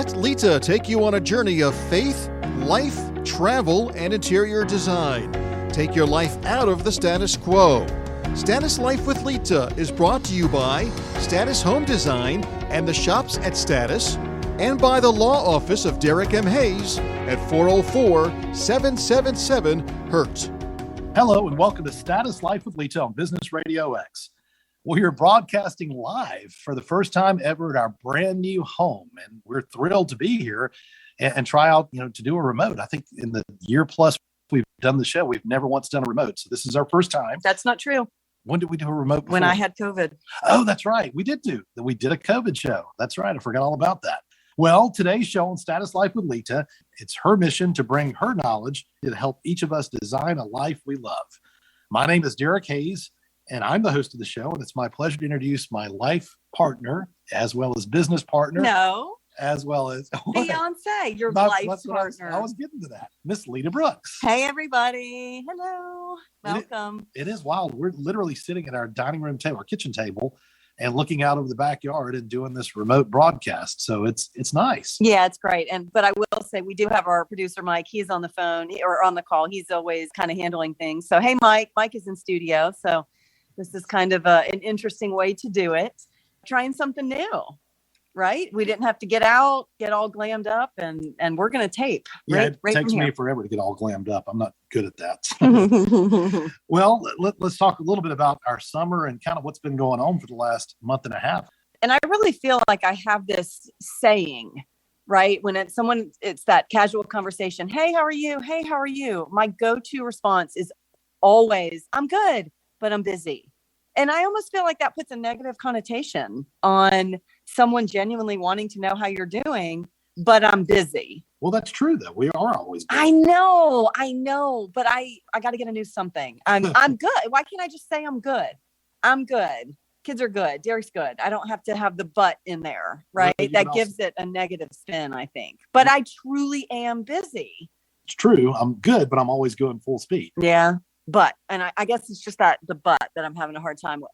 Let Lita take you on a journey of faith, life, travel, and interior design. Take your life out of the status quo. Status Life with Lita is brought to you by Status Home Design and the shops at Status, and by the law office of Derek M. Hayes at 404-777-HURT. Hello and welcome to Status Life with Lita on Business RadioX. We are broadcasting live for the first time ever at our brand new home, and we're thrilled to be here and try out, to do a remote. I think in the year plus we've done the show, we've never once done a remote, so this is our first time. That's not true. When did we do a remote before? When I had COVID. Oh, that's right. We did a COVID show. That's right. I forgot all about that. Well, today's show on Status Life with Lita, it's her mission to bring her knowledge to help each of us design a life we love. My name is Derek Hayes, and I'm the host of the show, and it's my pleasure to introduce my life partner, as well as business partner. No. As well as Beyonce, your life partner. I was getting to that. Miss Lita Brooks. Hey, everybody. Hello. Welcome. It is wild. We're literally sitting at our dining room table, our kitchen table, and looking out over the backyard and doing this remote broadcast. So it's nice. Yeah, it's great. But I will say we do have our producer, Mike. He's on the phone or on the call. He's always kind of handling things. So, hey, Mike. Mike is in studio. So this is kind of an interesting way to do it. Trying something new. Right? We didn't have to get out, get all glammed up, and we're going to tape. Yeah, right, it takes me forever to get all glammed up. I'm not good at that. Well, let's talk a little bit about our summer and kind of what's been going on for the last month and a half. And I really feel like I have this saying, right? When it's that casual conversation. Hey, how are you? Hey, how are you? My go-to response is always, I'm good, but I'm busy. And I almost feel like that puts a negative connotation on someone genuinely wanting to know how you're doing, but I'm busy. Well, that's true, though. We are always busy. I know, but I got to get a new something. I'm good. Why can't I just say I'm good? I'm good. Kids are good. Derek's good. I don't have to have the but in there, right? That gives it a negative spin, I think. But I truly am busy. It's true. I'm good, but I'm always going full speed. Yeah. But, and I guess it's just the but that I'm having a hard time with.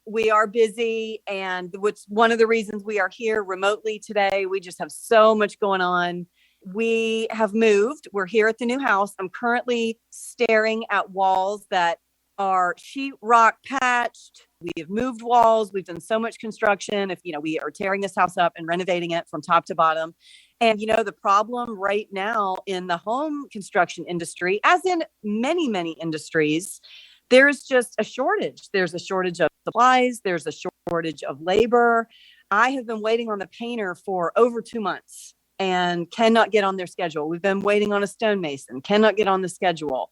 We are busy, and what's one of the reasons we are here remotely today. We just have so much going on. We have moved. We're here at the new house. I'm currently staring at walls that are sheetrock patched. We have moved walls. We've done so much construction. We are tearing this house up and renovating it from top to bottom. And, the problem right now in the home construction industry, as in many, many industries, there's just a shortage. There's a shortage of supplies. There's a shortage of labor. I have been waiting on the painter for over 2 months and cannot get on their schedule. We've been waiting on a stonemason, cannot get on the schedule.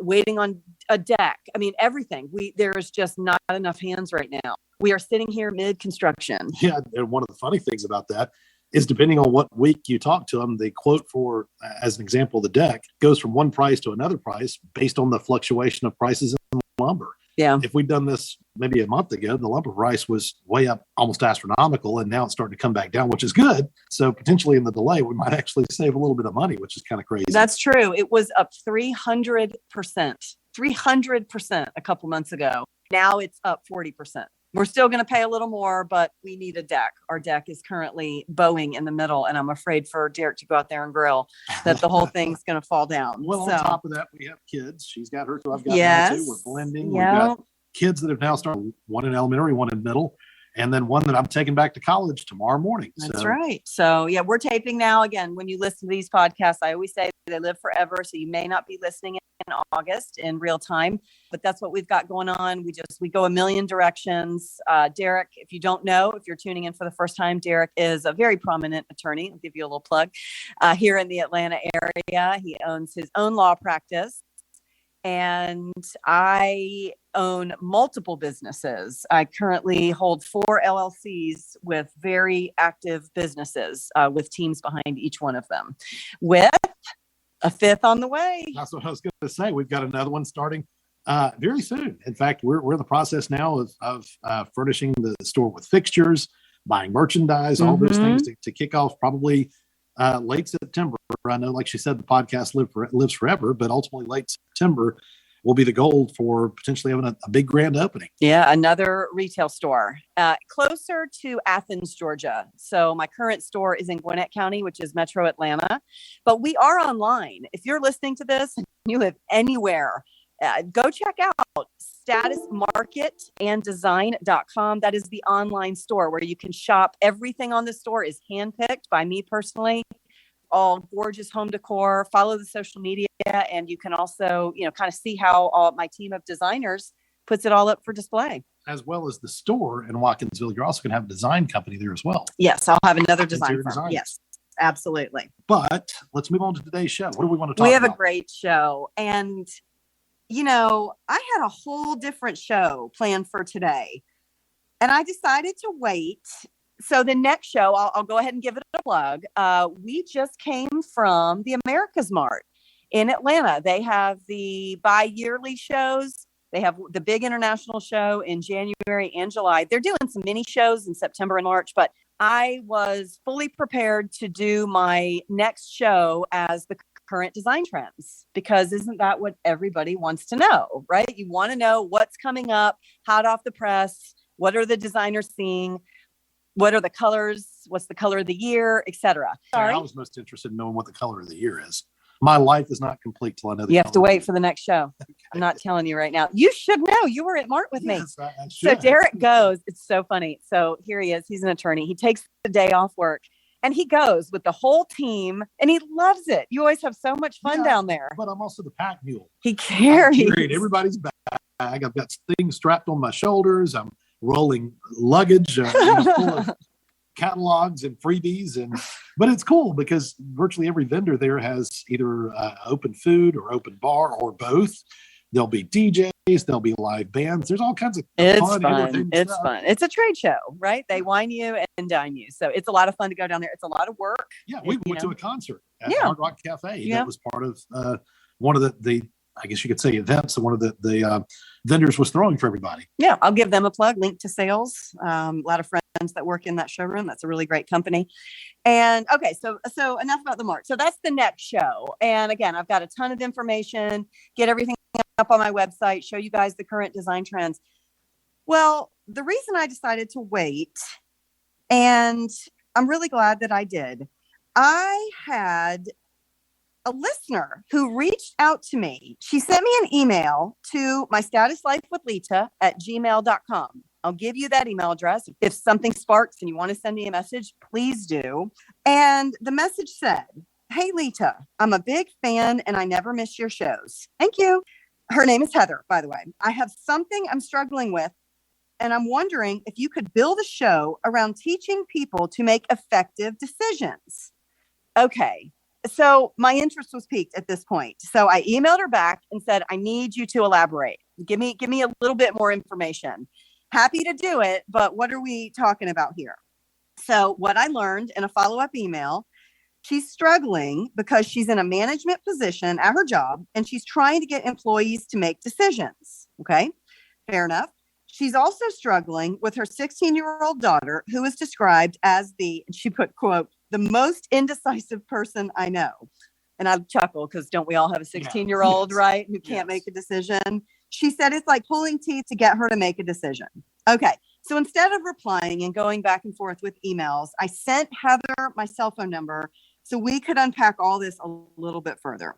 Waiting on a deck. I mean, everything. There is just not enough hands right now. We are sitting here mid-construction. Yeah, and one of the funny things about that is depending on what week you talk to them, they quote for, as an example, the deck goes from one price to another price based on the fluctuation of prices in lumber. Yeah. If we'd done this maybe a month ago, the lumber price was way up, almost astronomical, and now it's starting to come back down, which is good. So potentially in the delay, we might actually save a little bit of money, which is kind of crazy. That's true. It was up 300%, 300% a couple months ago. Now it's up 40%. We're still going to pay a little more, but we need a deck. Our deck is currently bowing in the middle, and I'm afraid for Derek to go out there and grill that the whole thing's going to fall down. Well, on top of that, we have kids. She's got her, so I've got mine too. We're blending. Yep. We've got kids that have now started, one in elementary, one in middle, and then one that I'm taking back to college tomorrow morning. That's right. So yeah, we're taping now. Again, when you listen to these podcasts, I always say they live forever. So you may not be listening in August in real time, but that's what we've got going on. We go a million directions. Derek, if you don't know, if you're tuning in for the first time, Derek is a very prominent attorney. I'll give you a little plug here in the Atlanta area. He owns his own law practice. And I own multiple businesses. I currently hold 4 LLCs with very active businesses with teams behind each one of them, with a 5th on the way. That's what I was going to say. We've got another one starting very soon. In fact, we're in the process now of furnishing the store with fixtures, buying merchandise, all those things to kick off probably late September. I know, like she said, the podcast lives forever, but ultimately late September, will be the goal for potentially having a big grand opening. Yeah, another retail store closer to Athens, Georgia. So my current store is in Gwinnett County, which is Metro Atlanta, but we are online. If you're listening to this and you live anywhere, go check out statusmarketanddesign.com. That is the online store where you can shop. Everything on the store is handpicked by me personally. All gorgeous home decor. Follow the social media, and you can also, kind of see how all my team of designers puts it all up for display. As well as the store in Watkinsville, you're also going to have a design company there as well. Yes, I'll have another design firm. Yes, absolutely. But let's move on to today's show. What do we want to talk about? We have a great show, and I had a whole different show planned for today, and I decided to wait. So the next show, I'll go ahead and give it a plug. We just came from the America's Mart in Atlanta. They have the bi-yearly shows. They have the big international show in January and July. They're doing some mini shows in September and March, but I was fully prepared to do my next show as the current design trends, because isn't that what everybody wants to know, right? You want to know what's coming up, hot off the press, what are the designers seeing? What are the colors? What's the color of the year, etc. I was most interested in knowing what the color of the year is. My life is not complete till I know. You have to wait for the next show. Okay. I'm not telling you right now. You should know. You were at Mart with me. I so Derek goes. It's so funny. So here he is. He's an attorney. He takes the day off work and he goes with the whole team, and he loves it. You always have so much fun down there. But I'm also the pack mule. He carries everybody's bag. I've got things strapped on my shoulders. I'm rolling luggage full of catalogs and freebies, but it's cool because virtually every vendor there has either open food or open bar or both. There'll be DJs, there'll be live bands. There's all kinds of fun. It's fun. It's a trade show, right? They wine you and dine you. So it's a lot of fun to go down there. It's a lot of work. Yeah, we went to a concert at Hard Rock Cafe. Yeah. That was part of one of the I guess you could say events that one of the vendors was throwing for everybody. Yeah, I'll give them a plug. Link to Sales. A lot of friends that work in that showroom. That's a really great company. And okay, so enough about the Mart. So that's the next show. And again, I've got a ton of information. Get everything up on my website. Show you guys the current design trends. Well, the reason I decided to wait, and I'm really glad that I did. I had a listener who reached out to me. She sent me an email to my statuslifewithlita@gmail.com. I'll give you that email address. If something sparks and you want to send me a message, please do. And the message said, "Hey, Lita, I'm a big fan and I never miss your shows." Thank you. Her name is Heather, by the way. "I have something I'm struggling with, and I'm wondering if you could build a show around teaching people to make effective decisions." Okay. So my interest was piqued at this point. So I emailed her back and said, "I need you to elaborate. Give me a little bit more information." Happy to do it, but what are we talking about here? So what I learned in a follow-up email, she's struggling because she's in a management position at her job and she's trying to get employees to make decisions. Okay, fair enough. She's also struggling with her 16-year-old daughter, who is described as she put, quote, "the most indecisive person I know." And I chuckle because don't we all have a 16-year-old, right, who can't make a decision? She said it's like pulling teeth to get her to make a decision. Okay, so instead of replying and going back and forth with emails, I sent Heather my cell phone number so we could unpack all this a little bit further.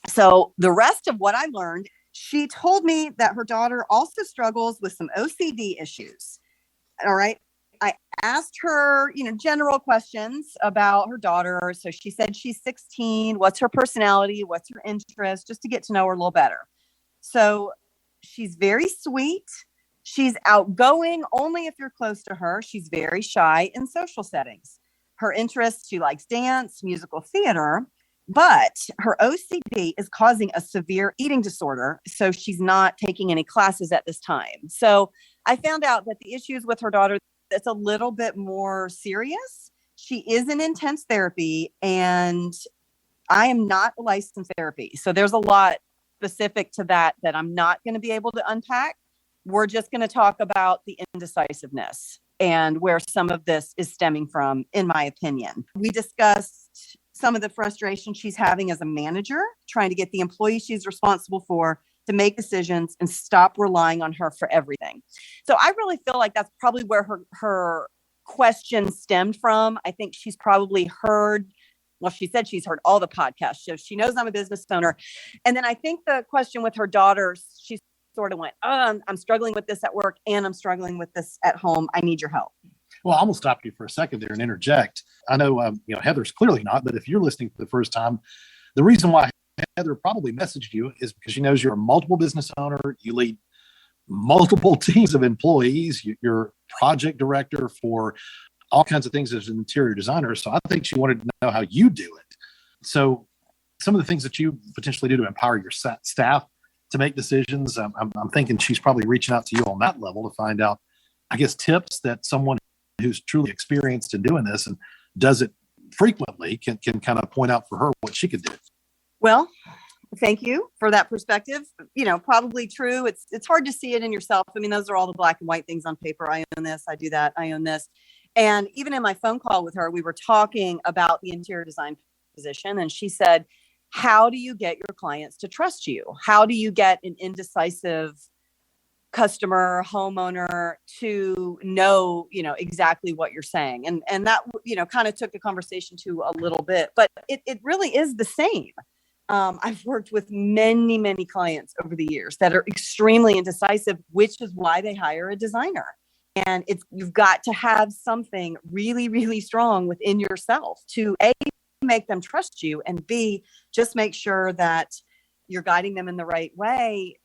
So the rest of what I learned, she told me that her daughter also struggles with some OCD issues. All right. I asked her, general questions about her daughter. So she said she's 16. What's her personality? What's her interest? Just to get to know her a little better. So she's very sweet. She's outgoing only if you're close to her. She's very shy in social settings. Her interests, she likes dance, musical theater, but her OCD is causing a severe eating disorder. So she's not taking any classes at this time. So I found out that the issues with her daughter, that's a little bit more serious. She is in intense therapy and I am not a licensed therapy. So there's a lot specific to that I'm not going to be able to unpack. We're just going to talk about the indecisiveness and where some of this is stemming from, in my opinion. We discussed some of the frustration she's having as a manager, trying to get the employees she's responsible for to make decisions and stop relying on her for everything. So I really feel like that's probably where her question stemmed from. I think she's probably heard, well, she said she's heard all the podcasts, so she knows I'm a business owner. And then I think the question with her daughters, she sort of went, oh, I'm struggling with this at work and I'm struggling with this at home. I need your help. Well, I'm going to stop you for a second there and interject. I know, Heather's clearly not, but if you're listening for the first time, the reason why Heather probably messaged you is because she knows you're a multiple business owner. You lead multiple teams of employees. You're project director for all kinds of things as an interior designer. So I think she wanted to know how you do it. So some of the things that you potentially do to empower your staff to make decisions, I'm thinking she's probably reaching out to you on that level to find out, I guess, tips that someone who's truly experienced in doing this and does it frequently can kind of point out for her what she could do. Well, thank you for that perspective. Probably true. It's hard to see it in yourself. I mean, those are all the black and white things on paper. I own this, I do that, I own this. And even in my phone call with her, we were talking about the interior design position. And she said, how do you get your clients to trust you? How do you get an indecisive customer, homeowner to know, exactly what you're saying? And that, kind of took the conversation to a little bit, but it really is the same. I've worked with many, many clients over the years that are extremely indecisive, which is why they hire a designer. And you've got to have something really, really strong within yourself to A, make them trust you, and B, just make sure that you're guiding them in the right way.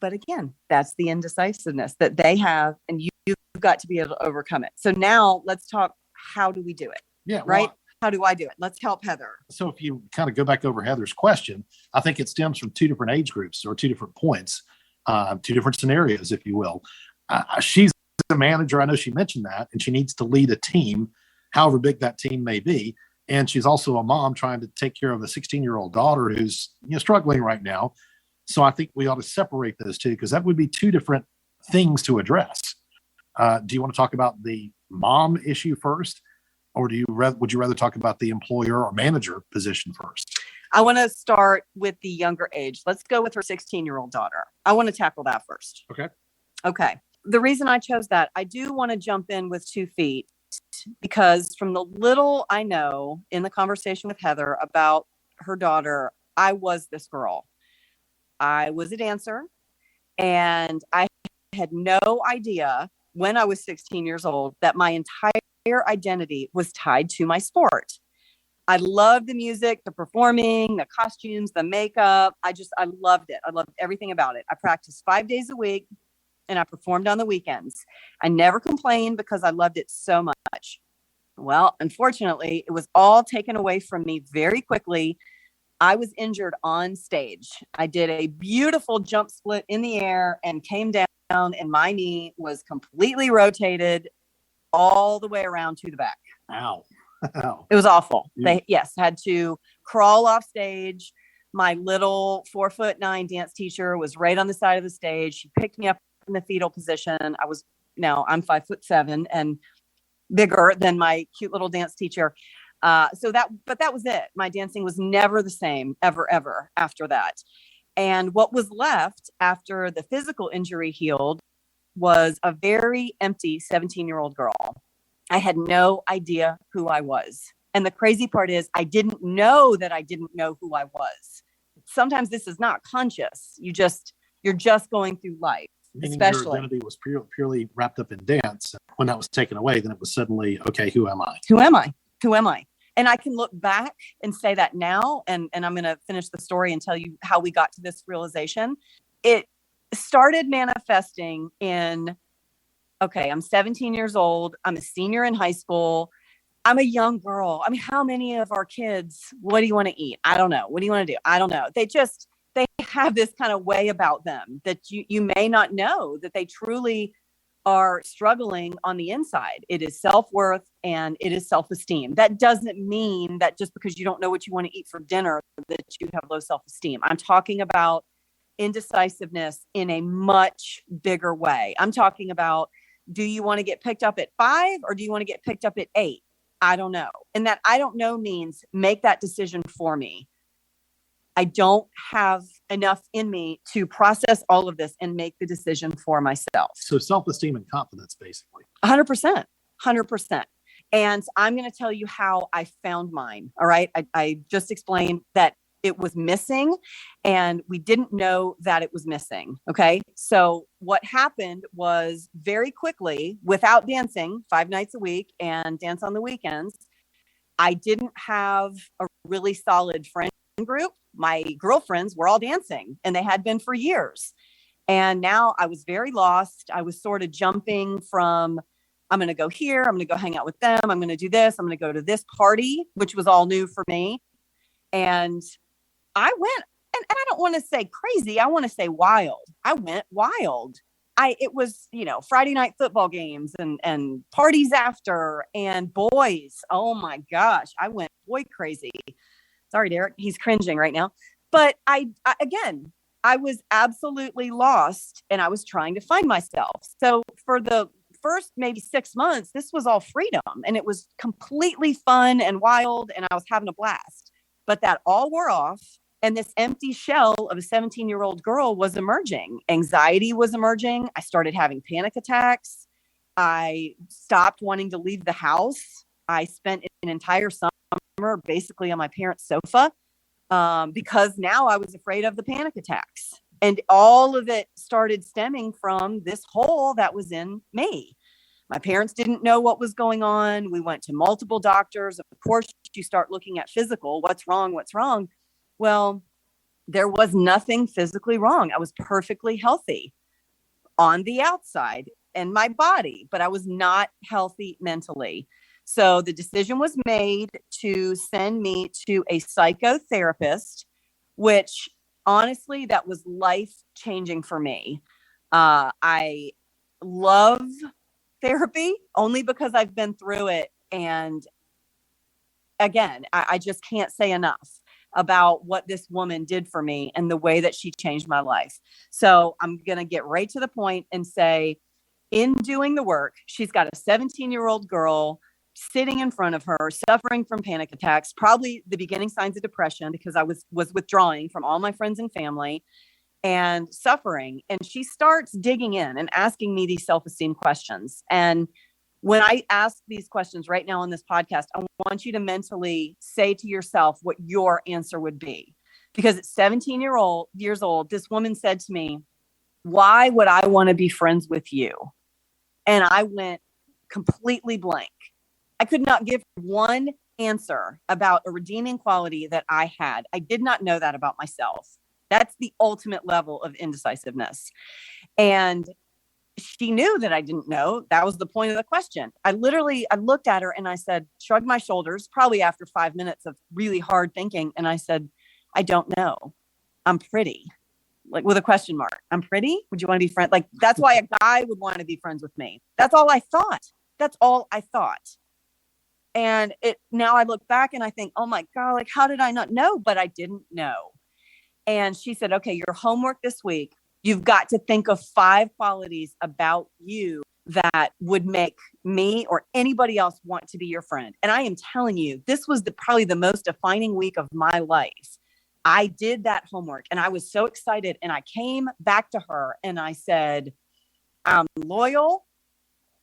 But again, that's the indecisiveness that they have, and you've got to be able to overcome it. So now let's talk, how do we do it? Yeah. Right? How do I do it? Let's help Heather. So if you kind of go back over Heather's question, I think it stems from two different age groups or two different points, two different scenarios, if you will. She's a manager. I know she mentioned that, and she needs to lead a team, however big that team may be. And she's also a mom trying to take care of a 16-year-old daughter who's struggling right now. So I think we ought to separate those two, because that would be two different things to address. Do you want to talk about the mom issue first, or would you rather talk about the employer or manager position first? I want to start with the younger age. Let's go with her 16-year-old daughter. I want to tackle that first. Okay. The reason I chose that, I do want to jump in with 2 feet, because from the little I know in the conversation with Heather about her daughter, I was this girl. I was a dancer, and I had no idea when I was 16 years old that my entire identity was tied to my sport. I loved the music, the performing, the costumes, the makeup. I loved it. I loved everything about it. I practiced 5 days a week, and I performed on the weekends. I never complained because I loved it so much. Well, unfortunately, it was all taken away from me very quickly. I was injured on stage. I did a beautiful jump split in the air and came down, and my knee was completely rotated all the way around to the back. Ow. It was awful. Yeah. They had to crawl off stage. My little 4'9" dance teacher was right on the side of the stage. She picked me up in the fetal position. I'm 5'7" and bigger than my cute little dance teacher. But that was it. My dancing was never the same ever after that. And what was left after the physical injury healed was a very empty 17-year-old girl. I had no idea who I was. And the crazy part is I didn't know that I didn't know who I was. Sometimes this is not conscious. You're just going through life. Meaning especially your identity was purely wrapped up in dance. When that was taken away, then it was suddenly, okay, who am I? Who am I? And I can look back and say that now, and I'm going to finish the story and tell you how we got to this realization. It started manifesting in, okay, I'm 17 years old. I'm a senior in high school. I'm a young girl. I mean, how many of our kids, what do you want to eat? I don't know. What do you want to do? I don't know. They have this kind of way about them that you may not know that they truly are struggling on the inside. It is self-worth and it is self-esteem. That doesn't mean that just because you don't know what you want to eat for dinner that you have low self-esteem. I'm talking about indecisiveness in a much bigger way. I'm talking about, do you want to get picked up at 5 or do you want to get picked up at 8? I don't know. And that I don't know means make that decision for me. I don't have enough in me to process all of this and make the decision for myself. So self-esteem and confidence, basically. 100%. 100%. And I'm going to tell you how I found mine. All right. I just explained that it was missing and we didn't know that it was missing. Okay. So what happened was very quickly, without dancing 5 nights a week and dance on the weekends, I didn't have a really solid friend group. My girlfriends were all dancing and they had been for years. And now I was very lost. I was sort of jumping from, I'm going to go here. I'm going to go hang out with them. I'm going to do this. I'm going to go to this party, which was all new for me. And I went, and I don't want to say crazy. I want to say wild. I went wild. It was, Friday night football games and parties after and boys. Oh my gosh. I went boy crazy. Sorry, Derek. He's cringing right now. But I was absolutely lost and I was trying to find myself. So for the first maybe 6 months, this was all freedom and it was completely fun and wild and I was having a blast. But that all wore off. And this empty shell of a 17-year-old girl was emerging. Anxiety was emerging. I started having panic attacks. I stopped wanting to leave the house. I spent an entire summer basically on my parents' sofa because now I was afraid of the panic attacks. And all of it started stemming from this hole that was in me. My parents didn't know what was going on. We went to multiple doctors. Of course, you start looking at physical. What's wrong? What's wrong? Well, there was nothing physically wrong. I was perfectly healthy on the outside and my body, but I was not healthy mentally. So the decision was made to send me to a psychotherapist, which honestly, that was life-changing for me. I love therapy only because I've been through it. And again, I just can't say enough about what this woman did for me and the way that she changed my life. So I'm going to get right to the point and say, in doing the work, she's got a 17-year-old girl sitting in front of her, suffering from panic attacks, probably the beginning signs of depression because I was withdrawing from all my friends and family and suffering. And she starts digging in and asking me these self-esteem questions. And when I ask these questions right now on this podcast, I want you to mentally say to yourself what your answer would be. Because at 17 years old, this woman said to me, "Why would I want to be friends with you?" And I went completely blank. I could not give one answer about a redeeming quality that I had. I did not know that about myself. That's the ultimate level of indecisiveness. And she knew that I didn't know. That was the point of the question. I looked at her and I said, shrugged my shoulders, probably after 5 minutes of really hard thinking. And I said, "I don't know. I'm pretty." Like with a question mark. "I'm pretty? Would you want to be friends?" Like that's why a guy would want to be friends with me. That's all I thought. That's all I thought. And now I look back and I think, oh my God, like how did I not know? But I didn't know. And she said, "Okay, your homework this week, you've got to think of 5 qualities about you that would make me or anybody else want to be your friend." And I am telling you, this was probably the most defining week of my life. I did that homework and I was so excited. And I came back to her and I said, "I'm loyal.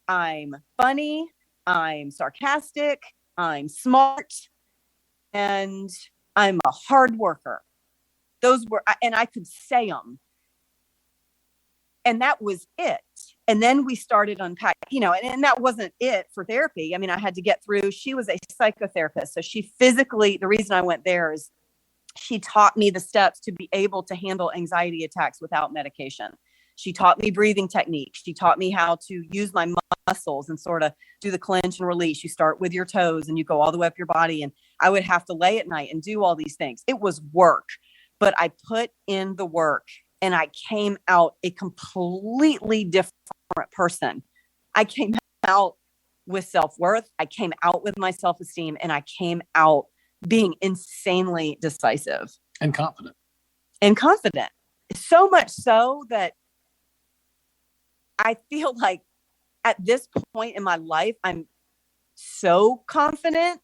I'm funny. I'm sarcastic. I'm smart. And I'm a hard worker." Those were, and I could say them. And that was it. And then we started unpacking, and that wasn't it for therapy. I mean, I had to get through, she was a psychotherapist. So the reason I went there is she taught me the steps to be able to handle anxiety attacks without medication. She taught me breathing techniques. She taught me how to use my muscles and sort of do the clench and release. You start with your toes and you go all the way up your body. And I would have to lay at night and do all these things. It was work, but I put in the work and I came out a completely different person. I came out with self-worth. I came out with my self-esteem, and I came out being insanely decisive and confident. So much so that I feel like at this point in my life, I'm so confident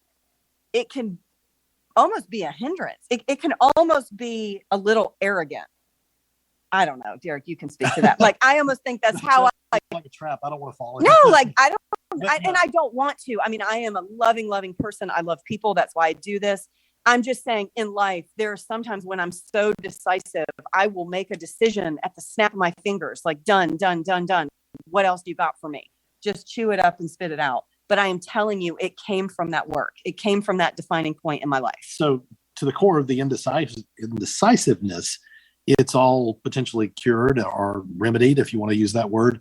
it can almost be a hindrance. It can almost be a little arrogant I don't know, Derek, you can speak to that. Like, I almost think that's how like a trap. I don't want to fall in. No, like and I don't want to. I mean, I am a loving person. I love people. That's why I do this. I'm just saying in life, there are sometimes when I'm so decisive, I will make a decision at the snap of my fingers, like done. What else do you got for me? Just chew it up and spit it out. But I am telling you, it came from that work. It came from that defining point in my life. So to the core of the indecisiveness, it's all potentially cured or remedied, if you want to use that word,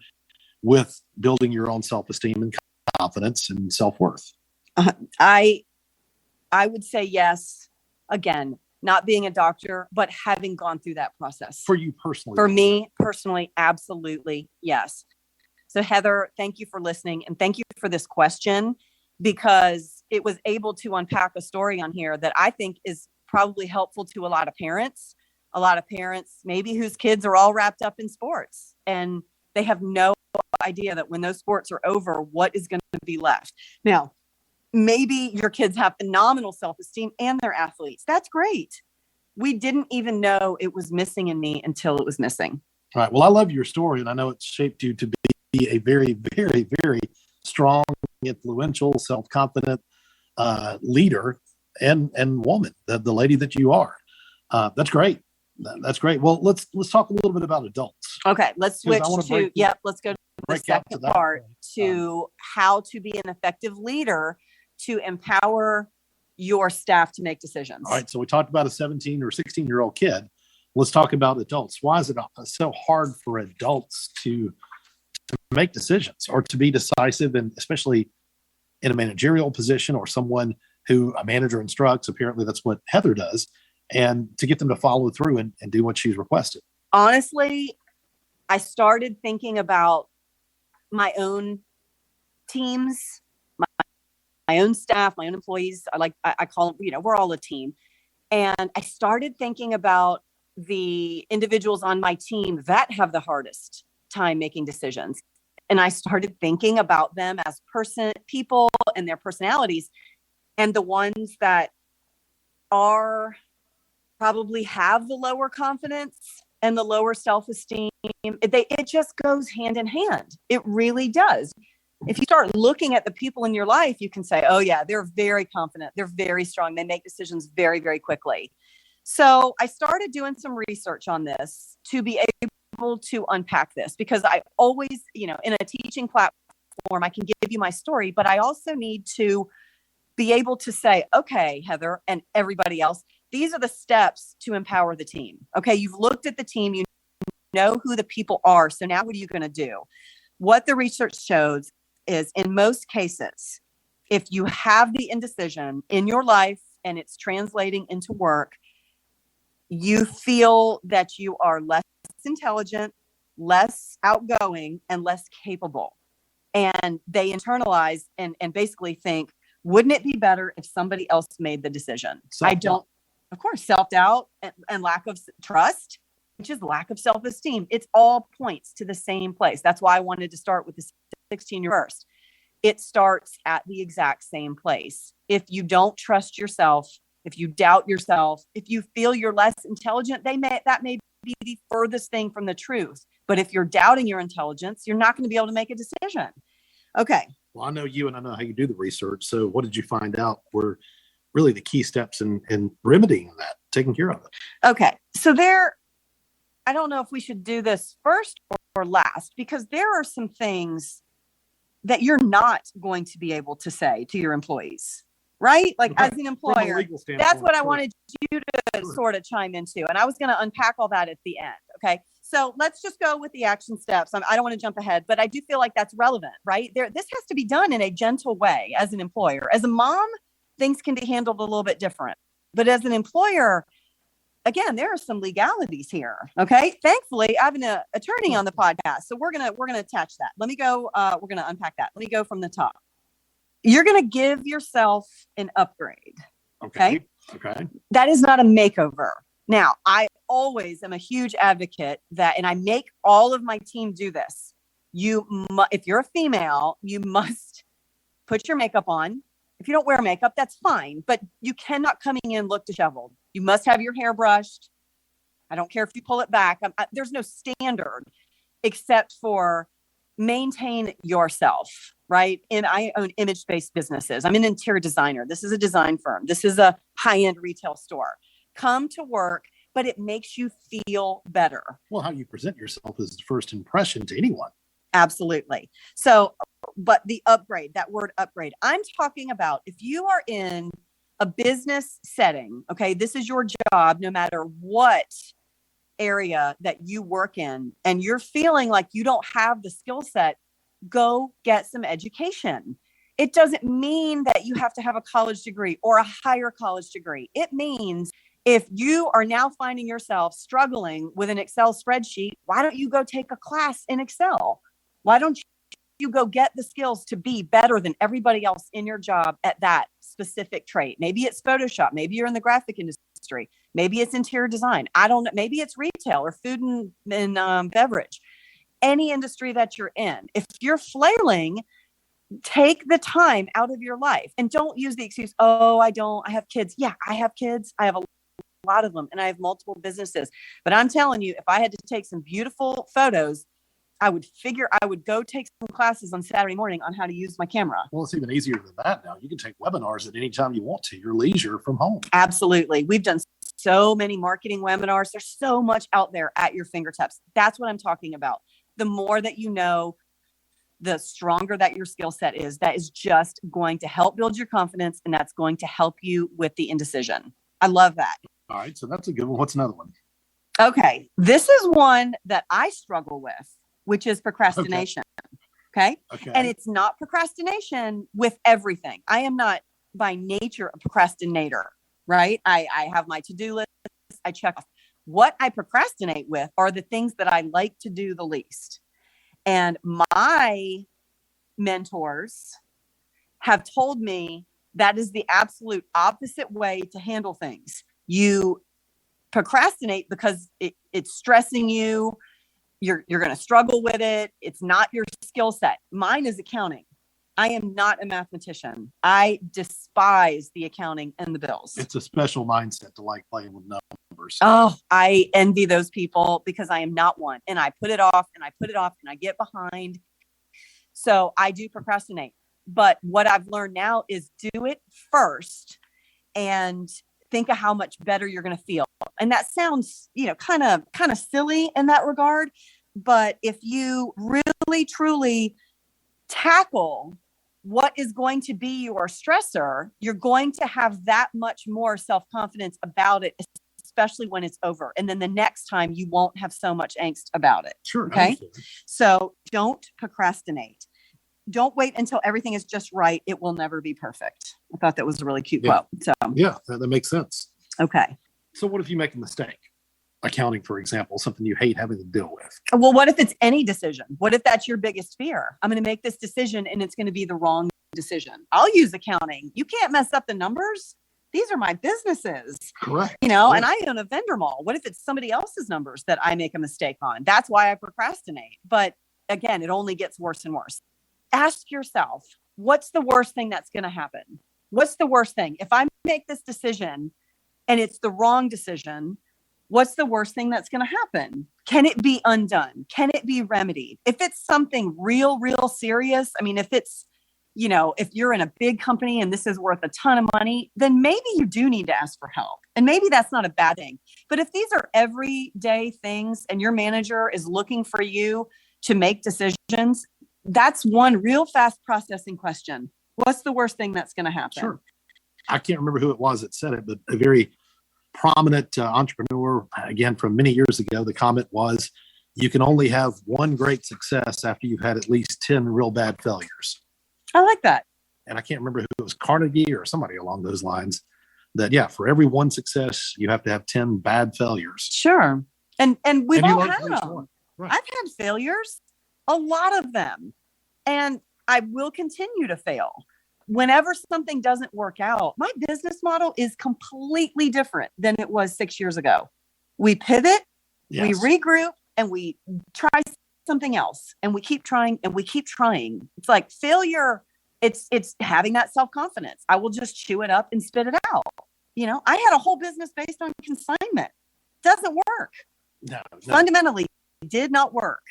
with building your own self-esteem and confidence and self-worth. I would say yes. Again, not being a doctor, but having gone through that process. For you personally? For me personally, absolutely yes. So Heather, thank you for listening. And thank you for this question, because it was able to unpack a story on here that I think is probably helpful to a lot of parents maybe whose kids are all wrapped up in sports, and they have no idea that when those sports are over, what is going to be left. Now, maybe your kids have phenomenal self-esteem and they're athletes. That's great. We didn't even know it was missing in me until it was missing. All right. Well, I love your story, and I know it's shaped you to be a very, very, very strong, influential, self-confident leader and woman, the lady that you are. That's great. That's great. Well, let's talk a little bit about adults. Okay, let's switch to let's go to the second part to how to be an effective leader to empower your staff to make decisions. All right. So we talked about a 17 or 16-year-old kid. Let's talk about adults. Why is it so hard for adults to make decisions or to be decisive, and especially in a managerial position or someone who a manager instructs? Apparently that's what Heather does, and to get them to follow through and do what she's requested. Honestly, I started thinking about my own teams, my own staff, my own employees. I call them, we're all a team. And I started thinking about the individuals on my team that have the hardest time making decisions. And I started thinking about them as people and their personalities, and the ones that probably have the lower confidence and the lower self-esteem. It just goes hand in hand. It really does. If you start looking at the people in your life, you can say, oh yeah, they're very confident. They're very strong. They make decisions very, very quickly. So I started doing some research on this to be able to unpack this, because I always, in a teaching platform, I can give you my story, but I also need to be able to say, okay, Heather and everybody else, these are the steps to empower the team. Okay, you've looked at the team, you know who the people are. So now what are you going to do? What the research shows is, in most cases, if you have the indecision in your life and it's translating into work, you feel that you are less intelligent, less outgoing, and less capable. And they internalize and basically think, wouldn't it be better if somebody else made the decision? Of course, self-doubt and lack of trust, which is lack of self-esteem. It's all points to the same place. That's why I wanted to start with the 16-year first. It starts at the exact same place. If you don't trust yourself, if you doubt yourself, if you feel you're less intelligent, that may be the furthest thing from the truth. But if you're doubting your intelligence, you're not going to be able to make a decision. Okay. Well, I know you, and I know how you do the research. So what did you find out were really the key steps in remedying that, taking care of it? Okay. So I don't know if we should do this first or last, because there are some things that you're not going to be able to say to your employees, right? Like as an employer, that's what I wanted you to sort of chime into. And I was going to unpack all that at the end. Okay. So let's just go with the action steps. I don't want to jump ahead, but I do feel like that's relevant, right? This has to be done in a gentle way as an employer. As a mom, things can be handled a little bit different. But as an employer, again, there are some legalities here. Okay. Thankfully, I have an attorney on the podcast. So we're gonna attach that. Let me go, we're gonna unpack that. Let me go from the top. You're gonna give yourself an upgrade. Okay. That is not a makeover. Now, I always am a huge advocate that, and I make all of my team do this. If you're a female, you must put your makeup on. If you don't wear makeup, that's fine, but you cannot coming in look disheveled. You must have your hair brushed. I don't care if you pull it back. There's no standard except for maintain yourself, right? And I own image-based businesses. I'm an interior designer. This is a design firm. This is a high-end retail store. Come to work, but it makes you feel better. Well, how you present yourself is the first impression to anyone. Absolutely. So, but the upgrade, that word upgrade, I'm talking about if you are in a business setting, okay, this is your job, no matter what area that you work in, and you're feeling like you don't have the skill set, go get some education. It doesn't mean that you have to have a college degree or a higher college degree. It means if you are now finding yourself struggling with an Excel spreadsheet, why don't you go take a class in Excel? Why don't you go get the skills to be better than everybody else in your job at that specific trait? Maybe it's Photoshop. Maybe you're in the graphic industry. Maybe it's interior design. I don't know. Maybe it's retail or food and beverage. Any industry that you're in. If you're flailing, take the time out of your life and don't use the excuse, oh, I have kids. Yeah, I have kids. I have a lot of them and I have multiple businesses. But I'm telling you, if I had to take some beautiful photos, I would go take some classes on Saturday morning on how to use my camera. Well, it's even easier than that now. You can take webinars at any time you want to, your leisure from home. Absolutely. We've done so many marketing webinars. There's so much out there at your fingertips. That's what I'm talking about. The more that you know, the stronger that your skill set is. That is just going to help build your confidence, and that's going to help you with the indecision. I love that. All right. So that's a good one. What's another one? Okay. This is one that I struggle with, which is procrastination. Okay. And it's not procrastination with everything. I am not by nature a procrastinator, right? I have my to-do list. I check off. What I procrastinate with are the things that I like to do the least. And my mentors have told me that is the absolute opposite way to handle things. You procrastinate because it's stressing you. You're going to struggle with it. It's not your skill set. Mine is accounting. I am not a mathematician. I despise the accounting and the bills. It's a special mindset to like playing with numbers. Oh, I envy those people because I am not one. And I put it off and I put it off and I get behind. So I do procrastinate. But what I've learned now is do it first and think of how much better you're going to feel. And that sounds, kind of silly in that regard. But if you really, truly tackle what is going to be your stressor, you're going to have that much more self-confidence about it, especially when it's over. And then the next time you won't have so much angst about it. Sure. Okay. So don't procrastinate. Don't wait until everything is just right. It will never be perfect. I thought that was a really cute quote. So yeah, that makes sense. Okay. So what if you make a mistake? Accounting, for example, something you hate having to deal with. Well, what if it's any decision? What if that's your biggest fear? I'm going to make this decision and it's going to be the wrong decision. I'll use accounting. You can't mess up the numbers. These are my businesses. Correct. And I own a vendor mall. What if it's somebody else's numbers that I make a mistake on? That's why I procrastinate. But again, it only gets worse and worse. Ask yourself, what's the worst thing that's going to happen? What's the worst thing? If I make this decision and it's the wrong decision, what's the worst thing that's going to happen? Can it be undone? Can it be remedied? If it's something real serious, if it's, if you're in a big company and this is worth a ton of money, then maybe you do need to ask for help. And maybe that's not a bad thing. But if these are everyday things and your manager is looking for you to make decisions, that's one real fast processing question. What's the worst thing that's going to happen? Sure. I can't remember who it was that said it, but a very prominent entrepreneur, again, from many years ago, the comment was, you can only have one great success after you've had at least 10 real bad failures. I like that. And I can't remember who it was, Carnegie or somebody along those lines, that, yeah, for every one success, you have to have 10 bad failures. Sure. And we've all had them. Right. I've had failures, a lot of them. And I will continue to fail. Whenever something doesn't work out, my business model is completely different than it was 6 years ago. We pivot, we regroup, and we try something else. And we keep trying and we keep trying. It's like failure. It's having that self-confidence. I will just chew it up and spit it out. I had a whole business based on consignment. Doesn't work. No. Fundamentally did not work.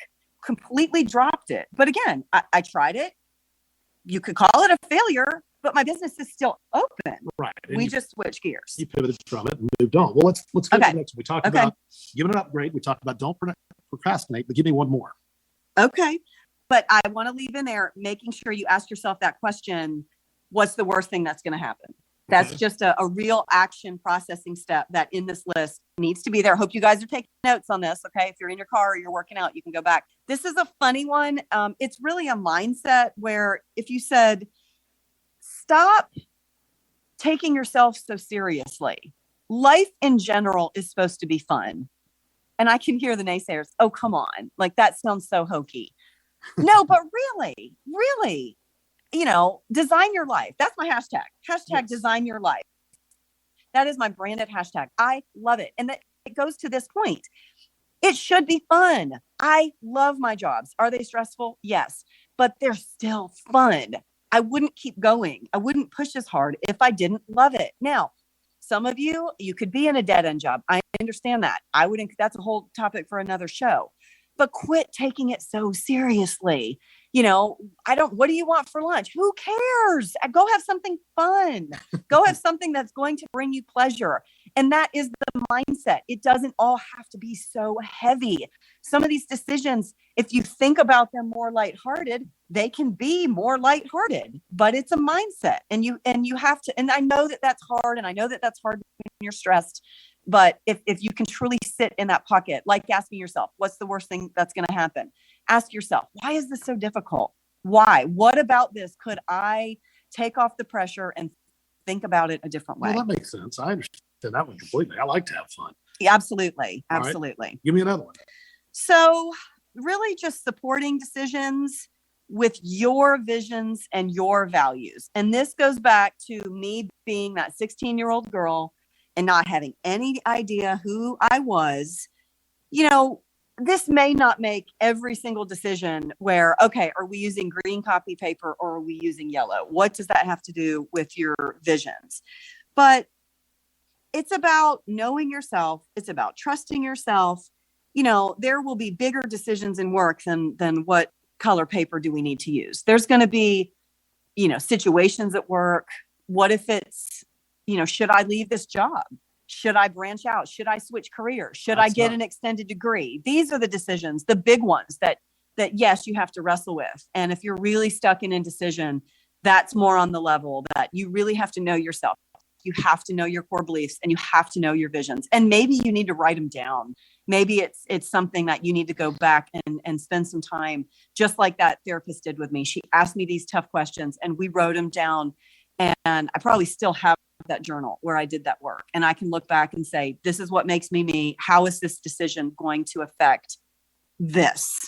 Completely dropped it. But again, I tried it. You could call it a failure, but my business is still open. Right. We just switched gears. You pivoted from it and moved on. Well, let's go to the next one. We talked about giving an upgrade. We talked about don't procrastinate, but give me one more. Okay. But I want to leave in there, making sure you ask yourself that question, what's the worst thing that's going to happen? That's just a real action processing step that in this list needs to be there. Hope you guys are taking notes on this. Okay. If you're in your car or you're working out, you can go back. This is a funny one. It's really a mindset where if you said, stop taking yourself so seriously. Life in general is supposed to be fun. And I can hear the naysayers. Oh, come on. Like that sounds so hokey. No, but really, design your life. That's my hashtag. Hashtag design your life. That is my branded hashtag. I love it. And it goes to this point. It should be fun. I love my jobs. Are they stressful? Yes, but they're still fun. I wouldn't keep going. I wouldn't push as hard if I didn't love it. Now, some of you could be in a dead end job. I understand that. That's a whole topic for another show. But quit taking it so seriously. What do you want for lunch? Who cares? Go have something fun. Go have something that's going to bring you pleasure. And that is the mindset. It doesn't all have to be so heavy. Some of these decisions, if you think about them more lighthearted, they can be more lighthearted, but it's a mindset. And you have to, and I know that that's hard. And I know that that's hard when you're stressed. But if you can truly sit in that pocket, like asking yourself, what's the worst thing that's going to happen? Ask yourself, why is this so difficult? Why? What about this? Could I take off the pressure and think about it a different way? Well, that makes sense. I understand that one completely. I like to have fun. Yeah, absolutely. Absolutely. Right. Give me another one. So really just supporting decisions with your visions and your values. And this goes back to me being that 16-year-old girl and not having any idea who I was. This may not make every single decision where, okay, are we using green copy paper or are we using yellow? What does that have to do with your visions? But it's about knowing yourself. It's about trusting yourself. There will be bigger decisions in work than what color paper do we need to use. There's going to be, situations at work. What if it's, should I leave this job? Should I branch out? Should I switch careers? Should I get an extended degree? These are the decisions, the big ones that yes, you have to wrestle with. And if you're really stuck in indecision, that's more on the level that you really have to know yourself. You have to know your core beliefs and you have to know your visions. And maybe you need to write them down. Maybe it's something that you need to go back and spend some time, just like that therapist did with me. She asked me these tough questions and we wrote them down. And I probably still have that journal where I did that work. And I can look back and say, this is what makes me me. How is this decision going to affect this,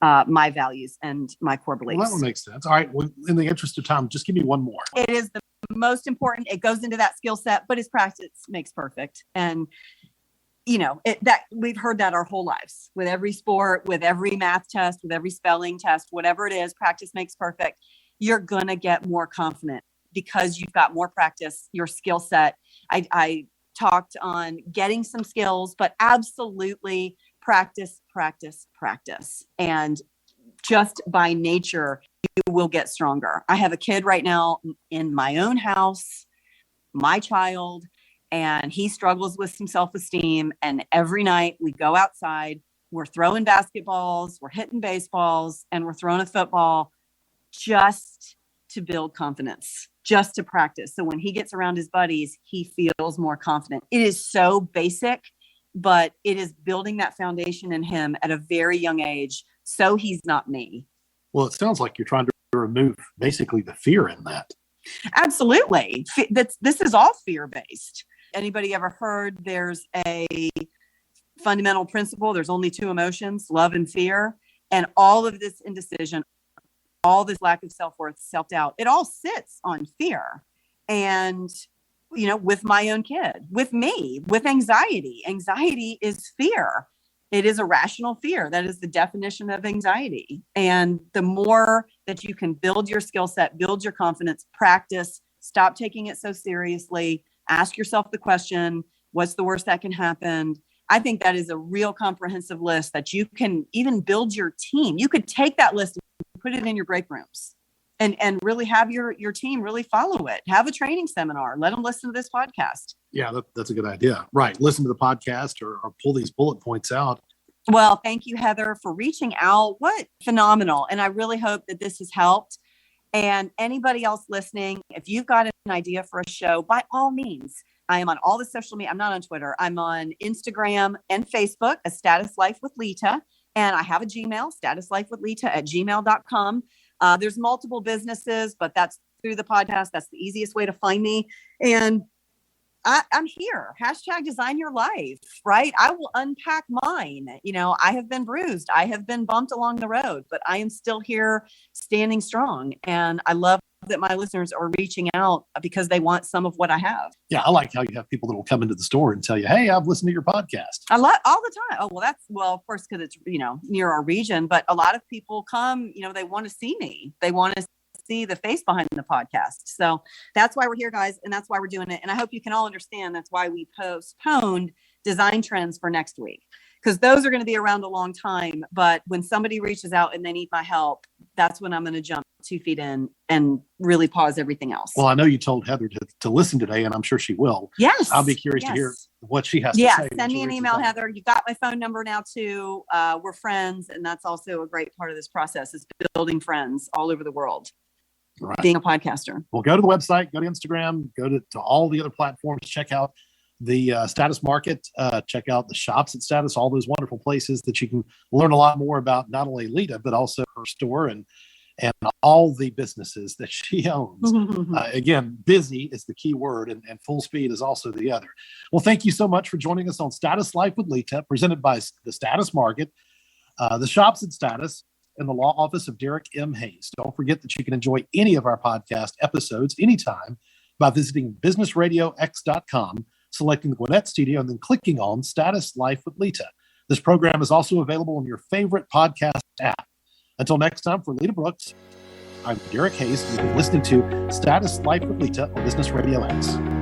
my values and my core beliefs? Well, that would make sense. All right. Well, in the interest of time, just give me one more. It is the most important. It goes into that skill set, but it's practice makes perfect. And that we've heard that our whole lives with every sport, with every math test, with every spelling test, whatever it is, practice makes perfect. You're going to get more confident because you've got more practice, your skill set. I talked on getting some skills, but absolutely practice. And just by nature, you will get stronger. I have a kid right now in my own house, my child, and he struggles with some self-esteem. And every night we go outside, we're throwing basketballs, we're hitting baseballs, and we're throwing a football just to build confidence, just to practice. So when he gets around his buddies, he feels more confident. It is so basic, but it is building that foundation in him at a very young age. So he's not me. Well, it sounds like you're trying to remove basically the fear in that. Absolutely. This is all fear-based. Anybody ever heard there's a fundamental principle? There's only two emotions, love and fear. And all of this indecision, all this lack of self-worth, self-doubt, it all sits on fear. And, with my own kid, with me, with anxiety. Anxiety is fear. It is a rational fear. That is the definition of anxiety. And the more that you can build your skill set, build your confidence, practice, stop taking it so seriously, ask yourself the question, what's the worst that can happen? I think that is a real comprehensive list that you can even build your team. You could take that list and put it in your break rooms and really have your team really follow it. Have a training seminar. Let them listen to this podcast. Yeah, that's a good idea. Right. Listen to the podcast or pull these bullet points out. Well, thank you, Heather, for reaching out. What phenomenal. And I really hope that this has helped. And anybody else listening, if you've got an idea for a show, by all means, I am on all the social media. I'm not on Twitter. I'm on Instagram and Facebook as Status Life with Lita. And I have a Gmail, statuslifewithlita@gmail.com. There's multiple businesses, but that's through the podcast. That's the easiest way to find me. And I'm here. Hashtag design your life, right? I will unpack mine. I have been bruised. I have been bumped along the road, but I am still here standing strong. And I love that my listeners are reaching out because they want some of what I have. Yeah, I like how you have people that will come into the store and tell you, hey, I've listened to your podcast. I love all the time. Oh, well, of course, because it's, near our region, but a lot of people come, they want to see me. They want to see the face behind the podcast. So that's why we're here, guys. And that's why we're doing it. And I hope you can all understand that's why we postponed design trends for next week, because those are going to be around a long time. But when somebody reaches out and they need my help, that's when I'm going to jump 2 feet in and really pause everything else. Well, I know you told Heather to listen today, and I'm sure she will. Yes. I'll be curious to hear what she has to say. Yeah, send me an email, Heather. You got my phone number now too. We're friends. And that's also a great part of this process is building friends all over the world. Right. Being a podcaster. Well, go to the website, go to Instagram, go to all the other platforms, check out the Status Market, check out the shops at Status, all those wonderful places that you can learn a lot more about not only Lita, but also her store and all the businesses that she owns. Again, busy is the key word and full speed is also the other. Well, thank you so much for joining us on Status Life with Lita, presented by the Status Market, the shops at Status, and the law office of Derek M. Hayes. Don't forget that you can enjoy any of our podcast episodes anytime by visiting businessradiox.com, selecting the Gwinnett Studio, and then clicking on Status Life with Lita. This program is also available on your favorite podcast app. Until next time, for Lita Brooks, I'm Derek Hayes. You've been listening to Status Life with Lita on Business Radio X.